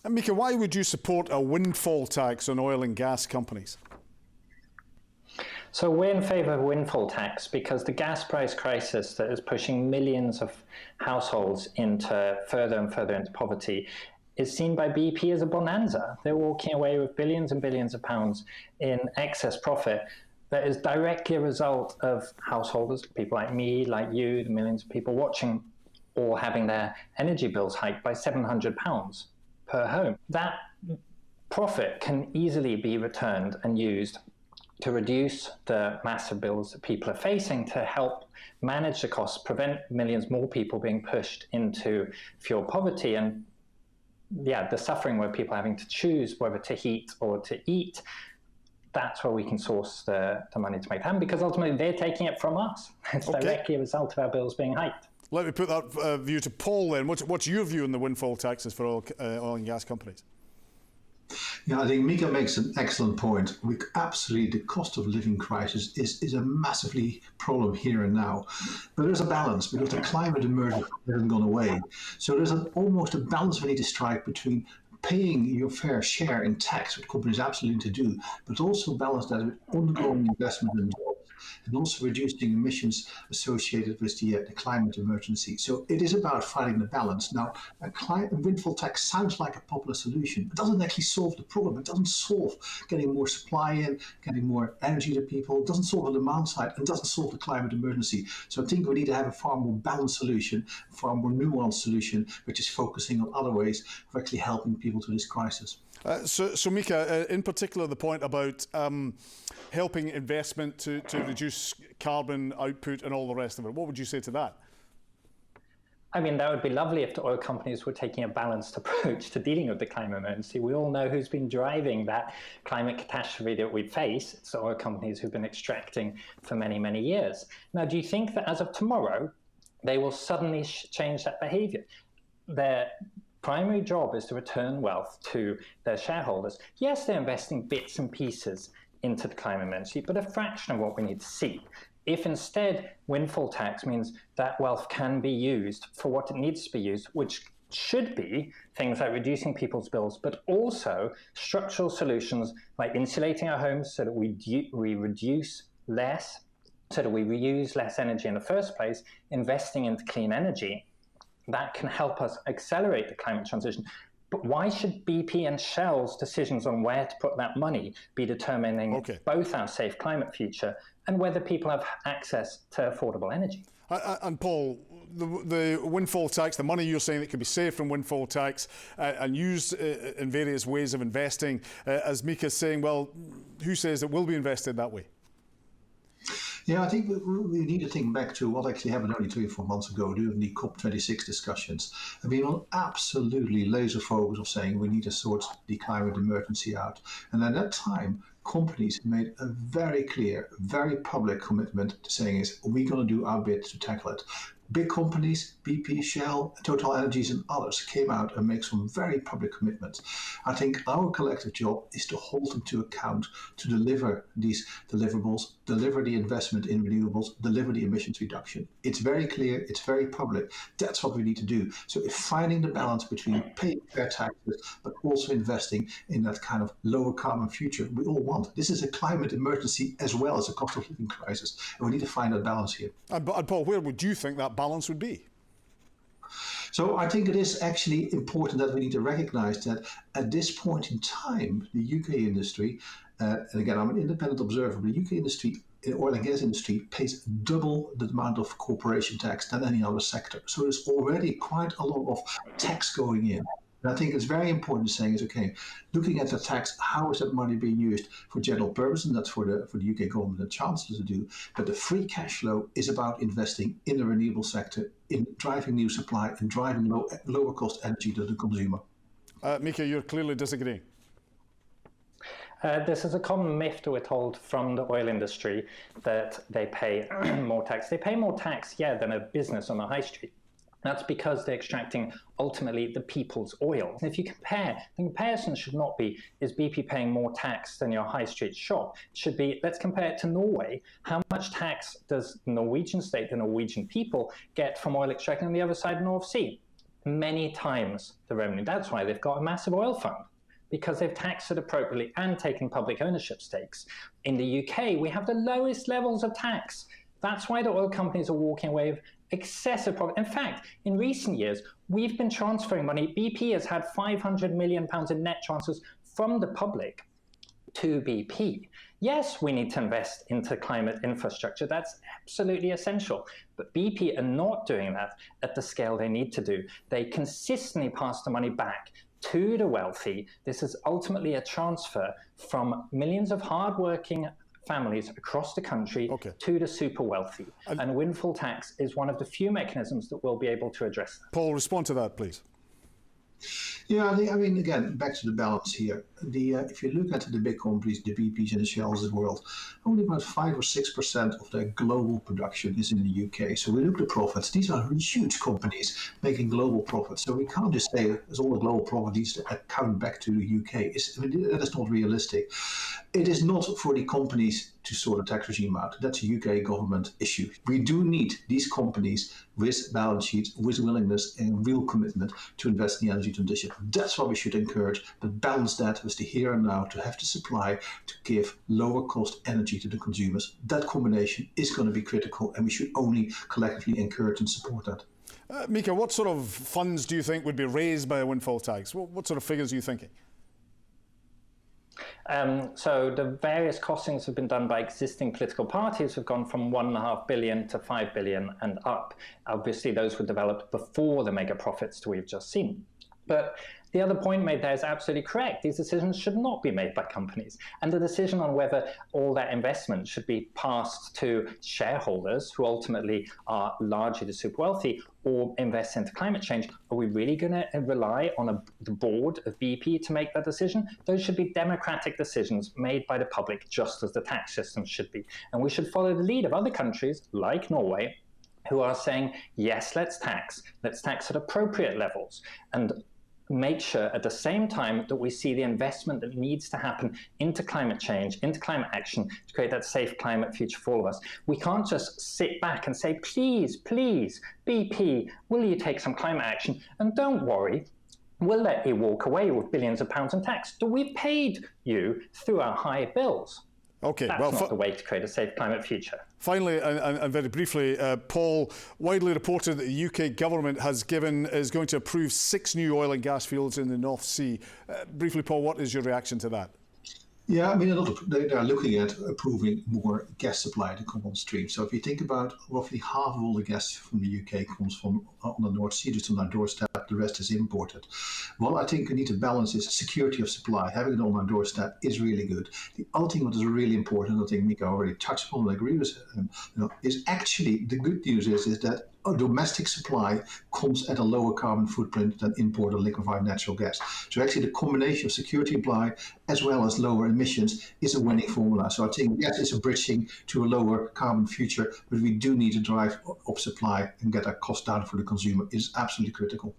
And Mika, why would you support a windfall tax on oil and gas companies? So we're in favour of a windfall tax because the gas price crisis that is pushing millions of households into further and further into poverty is seen by BP as a bonanza. They're walking away with billions and billions of pounds in excess profit that is directly a result of householders, people like me, like you, the millions of people watching, all having their energy bills hiked by £700 per home. That profit can easily be returned and used to reduce the massive bills that people are facing, to help manage the costs, prevent millions more people being pushed into fuel poverty, and the suffering where people are having to choose whether to heat or to eat. That's where we can source the money to make that happen, because ultimately they're taking it from us. It's directly a result of our bills being hiked. Let me put that view to Paul then. What's your view on the windfall taxes for oil and gas companies? Yeah, I think Mika makes an excellent point. Absolutely, the cost of living crisis is a massively problem here and now. But there's a balance, because the climate emergency hasn't gone away. So there's almost a balance we need to strike between paying your fair share in tax, what companies absolutely need to do, but also balance that with ongoing investment in jobs, and also reducing emissions associated with the climate emergency. So it is about finding the balance. Now, a windfall tax sounds like a popular solution. It doesn't actually solve the problem. It doesn't solve getting more supply in, getting more energy to people. It doesn't solve the demand side, and doesn't solve the climate emergency. So I think we need to have a far more balanced solution, a far more nuanced solution, which is focusing on other ways of actually helping people through this crisis. So Mika, in particular, the point about helping investment to reduce carbon output and all the rest of it, what would you say to that? I mean, that would be lovely if the oil companies were taking a balanced approach to dealing with the climate emergency. We all know who's been driving that climate catastrophe that we face. It's the oil companies who've been extracting for many, many years. Now, do you think that as of tomorrow, they will suddenly change that behavior? Their primary job is to return wealth to their shareholders. Yes, they're investing bits and pieces into the climate emergency, but a fraction of what we need to see. If instead windfall tax means that wealth can be used for what it needs to be used, which should be things like reducing people's bills, but also structural solutions like insulating our homes so that we reduce less, so that we reuse less energy in the first place, investing into clean energy, that can help us accelerate the climate transition. But why should BP and Shell's decisions on where to put that money be determining both our safe climate future and whether people have access to affordable energy? And Paul, the windfall tax, the money you're saying that can be saved from windfall tax and used in various ways of investing, as Mika's saying, well, who says it will be invested that way? Yeah, I think we need to think back to what actually happened only 3 or 4 months ago during the COP26 discussions. I mean, on absolutely laser focus of saying we need to sort the climate emergency out. And at that time, companies made a very clear, very public commitment to saying is we're going to do our bit to tackle it. Big companies, BP, Shell, Total Energies and others came out and make some very public commitments. I think our collective job is to hold them to account, to deliver these deliverables, deliver the investment in renewables, deliver the emissions reduction. It's very clear, it's very public. That's what we need to do. So if finding the balance between paying fair taxes, but also investing in that kind of lower carbon future we all want. This is a climate emergency as well as a cost of living crisis. And we need to find that balance here. And Paul, where would you think that balance would be? So I think it is actually important that we need to recognize that at this point in time, the UK industry, and again, I'm an independent observer, but the UK industry, oil and gas industry, pays double the amount of corporation tax than any other sector. So there's already quite a lot of tax going in. And I think it's very important saying is, okay, looking at the tax, how is that money being used for general purpose? And that's for the UK government and chancellor to do. But the free cash flow is about investing in the renewable sector, in driving new supply and driving lower cost energy to the consumer. Mika, you're clearly disagreeing. This is a common myth that we're told from the oil industry that they pay more tax. They pay more tax, than a business on the high street. That's because they're extracting ultimately the people's oil. And if you compare, the comparison should not be, is BP paying more tax than your high street shop? It should be, let's compare it to Norway. How much tax does the Norwegian state, the Norwegian people, get from oil extracting on the other side of the North Sea? many times the revenue. That's why they've got a massive oil fund, because they've taxed it appropriately and taken public ownership stakes. In the UK, we have the lowest levels of tax. That's why the oil companies are walking away with excessive profit. In fact, in recent years, we've been transferring money. BP has had £500 million in net transfers from the public to BP. Yes, we need to invest into climate infrastructure. That's absolutely essential. But BP are not doing that at the scale they need to do. They consistently pass the money back to the wealthy. This is ultimately a transfer from millions of hardworking families across the country to the super wealthy. And windfall tax is one of the few mechanisms that will be able to address that. Paul, respond to that, please. Yeah, I mean, again, back to the balance here. If you look at the big companies, the BPs and the Shells of the world, only about 5 or 6% of their global production is in the UK. So we look at profits. These are huge companies making global profits. So we can't just say as all the global profit needs to account back to the UK. That is not realistic. It is not for the companies to sort a tax regime out. That's a UK government issue. We do need these companies with balance sheets, with willingness and real commitment to invest in the energy transition. That's what we should encourage, but balance that with the here and now to have the supply to give lower cost energy to the consumers. That combination is going to be critical, and we should only collectively encourage and support that. Mika, what sort of funds do you think would be raised by a windfall tax? What sort of figures are you thinking? So the various costings have been done by existing political parties have gone from 1.5 billion to 5 billion and up. Obviously, those were developed before the mega profits that we've just seen. But the other point made there is absolutely correct. These decisions should not be made by companies. And the decision on whether all that investment should be passed to shareholders, who ultimately are largely the super wealthy, or invest into climate change, are we really going to rely on the board of BP to make that decision? Those should be democratic decisions made by the public, just as the tax system should be. And we should follow the lead of other countries, like Norway, who are saying, yes, let's tax at appropriate levels, and make sure at the same time that we see the investment that needs to happen into climate change, into climate action, to create that safe climate future for all of us. We can't just sit back and say, please, please, BP, will you take some climate action? And don't worry, we'll let you walk away with billions of pounds in tax that we've paid you through our high bills. Okay, That's not the way to create a safe climate future. Finally, and very briefly, Paul, widely reported that the UK government is going to approve 6 new oil and gas fields in the North Sea. Briefly, Paul, what is your reaction to that? Yeah, I mean, they are looking at approving more gas supply to come on stream. So if you think about roughly half of all the gas from the UK comes from on the North Sea, just on our doorstep, the rest is imported. Well, I think we need to balance this security of supply. Having it on our doorstep is really good. The other thing that is really important, I think Mika already touched upon, and I agree with is actually the good news is that a domestic supply comes at a lower carbon footprint than imported liquefied natural gas. So actually the combination of security supply as well as lower emissions is a winning formula. So I think, yes, it's a bridging to a lower carbon future, but we do need to drive up supply and get our cost down for the consumer. It is absolutely critical.